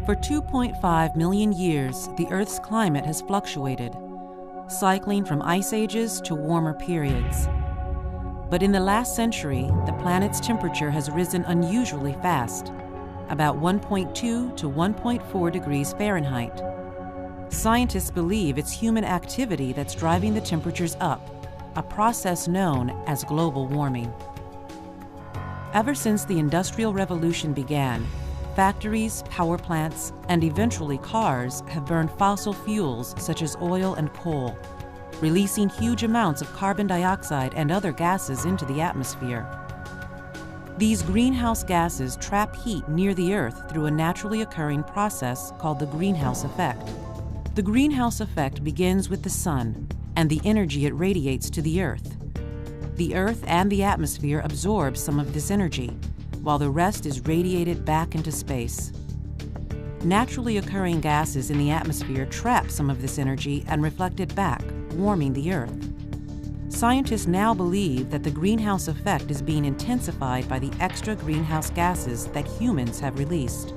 For 2.5 million years, the Earth's climate has fluctuated, cycling from ice ages to warmer periods. But in the last century, the planet's temperature has risen unusually fast, about 1.2 to 1.4 degrees Fahrenheit. Scientists believe it's human activity that's driving the temperatures up, a process known as global warming. Ever since the Industrial Revolution began, factories, power plants, and eventually cars have burned fossil fuels such as oil and coal, releasing huge amounts of carbon dioxide and other gases into the atmosphere. These greenhouse gases trap heat near the Earth through a naturally occurring process called the greenhouse effect. The greenhouse effect begins with the sun and the energy it radiates to the Earth. The Earth and the atmosphere absorb some of this energy, while the rest is radiated back into space. Naturally occurring gases in the atmosphere trap some of this energy and reflect it back, warming the Earth. Scientists now believe that the greenhouse effect is being intensified by the extra greenhouse gases that humans have released.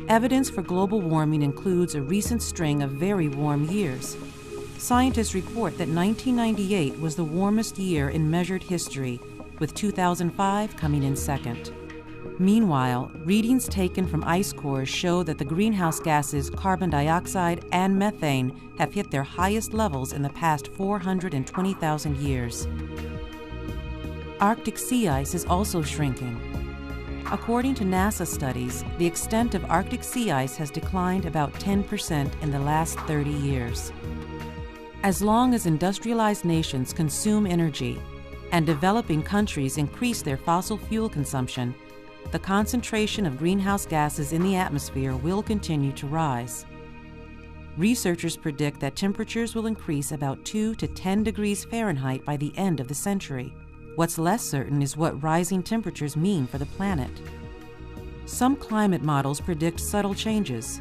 Evidence for global warming includes a recent string of very warm years. Scientists report that 1998 was the warmest year in measured history, with 2005 coming in second. Meanwhile, readings taken from ice cores show that the greenhouse gases carbon dioxide and methane have hit their highest levels in the past 420,000 years. Arctic sea ice is also shrinking. According to NASA studies, the extent of Arctic sea ice has declined about 10% in the last 30 years. As long as industrialized nations consume energy and developing countries increase their fossil fuel consumption, the concentration of greenhouse gases in the atmosphere will continue to rise. Researchers predict that temperatures will increase about 2 to 10 degrees Fahrenheit by the end of the century. What's less certain is what rising temperatures mean for the planet. Some climate models predict subtle changes.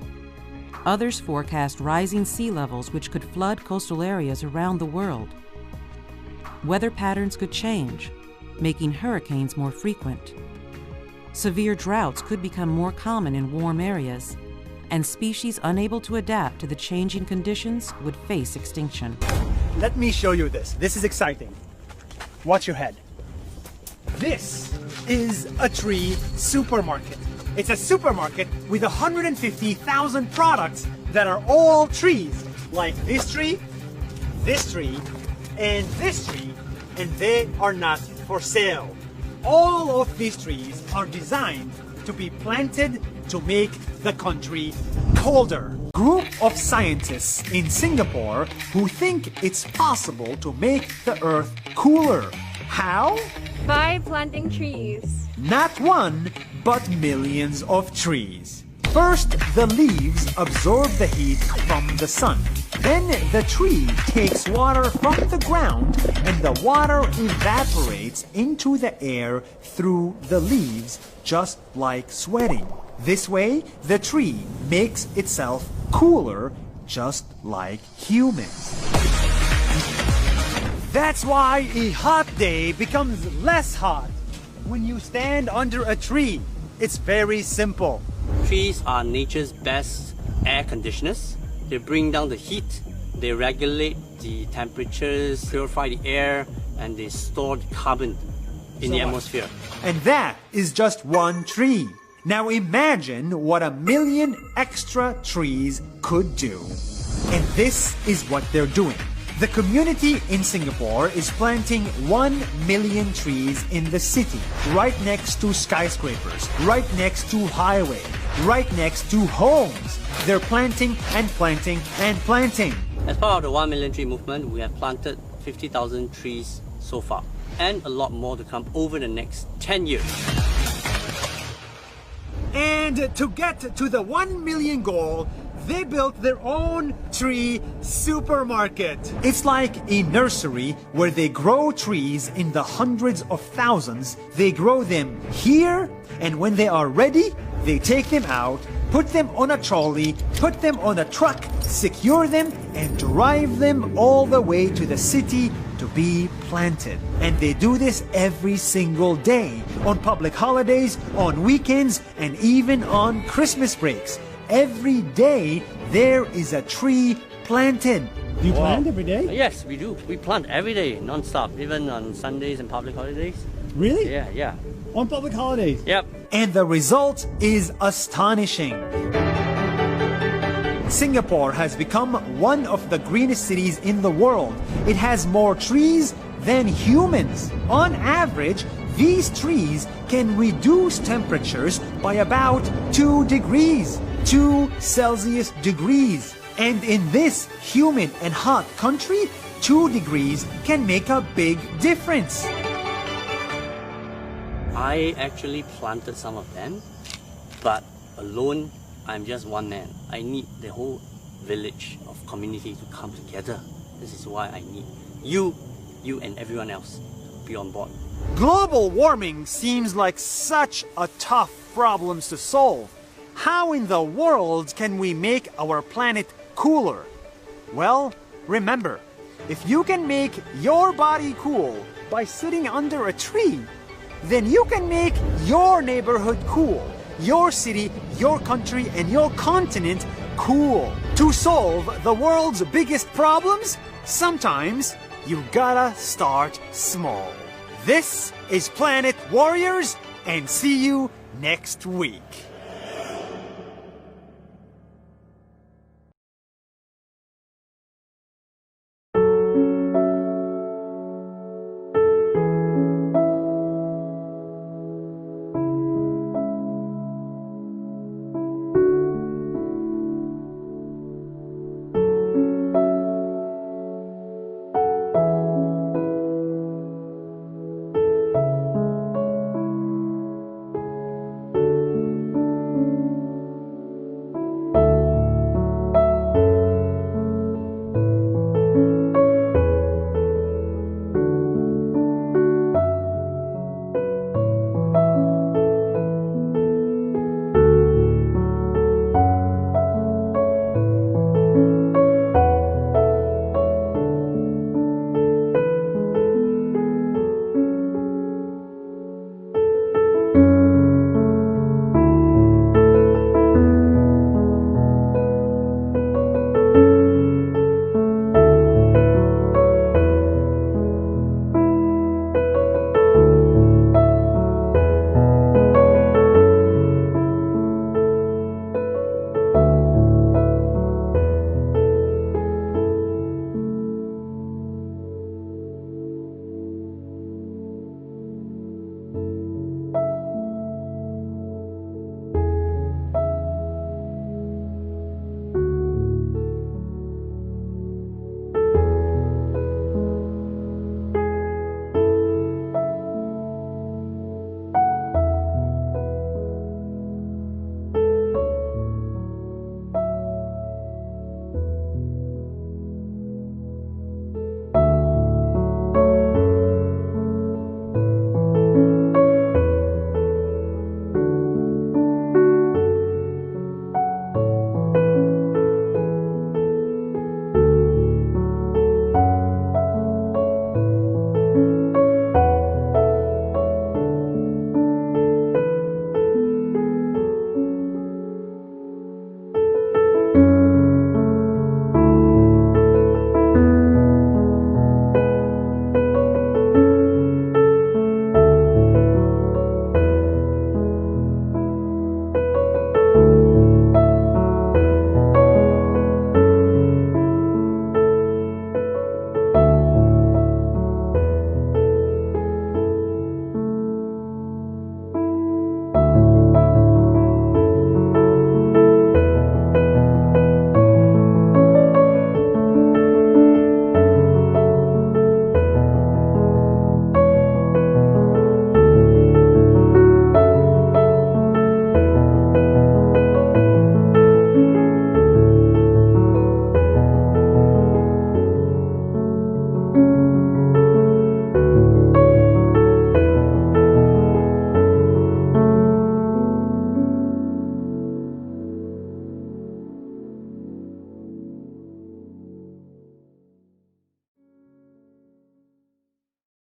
Others forecast rising sea levels which could flood coastal areas around the world. Weather patterns could change, making hurricanes more frequent. Severe droughts could become more common in warm areas, and species unable to adapt to the changing conditions would face extinction. Let me show you this. This is exciting. Watch your head. This is a tree supermarket. It's a supermarket with 150,000 products that are all trees, like this tree, and this tree, and they are not for sale. All of these trees are designed to be planted to make the country colder. Group of scientists in Singapore who think it's possible to make the earth cooler. How? By planting trees. Not one, but millions of trees. First, the leaves absorb the heat from the sun. Then the tree takes water from the ground and the water evaporates into the air through the leaves, just like sweating. This way, the tree makes itself cooler, just like humans. That's why a hot day becomes less hot when you stand under a tree. It's very simple. Trees are nature's best air conditioners. They bring down the heat, they regulate the temperatures, purify the air, and they store the carbon in the atmosphere. And that is just one tree. Now imagine what 1 million extra trees could do. And this is what they're doing. The community in Singapore is planting 1 million trees in the city, right next to skyscrapers, right next to highways, right next to homes. They're planting and planting and planting. As part of the 1 million tree movement, we have planted 50,000 trees so far, and a lot more to come over the next 10 years. And to get to the 1 million goal, they built their own tree supermarket. It's like a nursery where they grow trees in the hundreds of thousands. They grow them here, and when they are ready, they take them out, put them on a trolley, put them on a truck, secure them, and drive them all the way to the city to be planted. And they do this every single day, on public holidays, on weekends, and even on Christmas breaks. every day there is a tree planted. Do you plant every day? Yes, we do. We plant every day, non-stop, even on Sundays and public holidays. Really? Yeah. On public holidays? Yep. And the result is astonishing. Singapore has become one of the greenest cities in the world. It has more trees than humans. On average, these trees can reduce temperatures by about 2 degrees, 2 Celsius degrees. And in this humid and hot country, 2 degrees can make a big difference. I actually planted some of them, but alone, I'm just one man. I need the whole village of community to come together. This is why I need you and everyone else to be on board. Global warming seems like such a tough problem to solve. How in the world can we make our planet cooler? Well, remember, if you can make your body cool by sitting under a tree, then you can make your neighborhood cool, your city, your country, and your continent cool. To solve the world's biggest problems, sometimes you gotta start small. This is Planet Warriors, and see you next week.